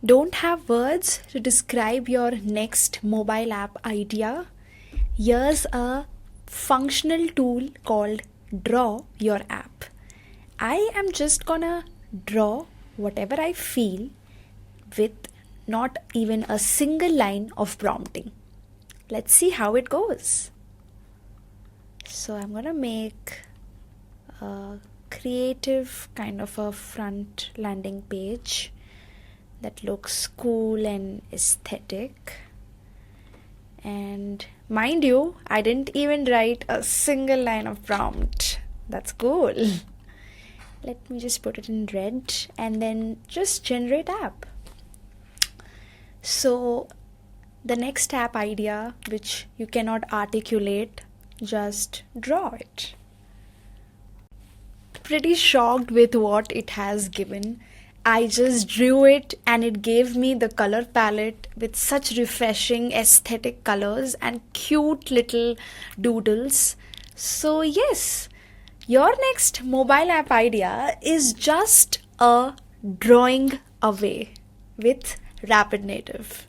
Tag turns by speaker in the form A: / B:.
A: Don't have words to describe your next mobile app idea? Here's a functional tool called Draw Your App. I am just gonna draw whatever I feel with not even a single line of prompting. Let's see how it goes. So I'm gonna make a creative kind of a front landing page that looks cool and aesthetic. And mind you, I didn't even write a single line of prompt. That's cool. Let me just put it in red and then just generate app. So the next app idea, which you cannot articulate, just draw it. Pretty shocked with what it has given. I just drew it and it gave me the color palette with such refreshing aesthetic colors and cute little doodles. So yes, your next mobile app idea is just a drawing away with RapidNative.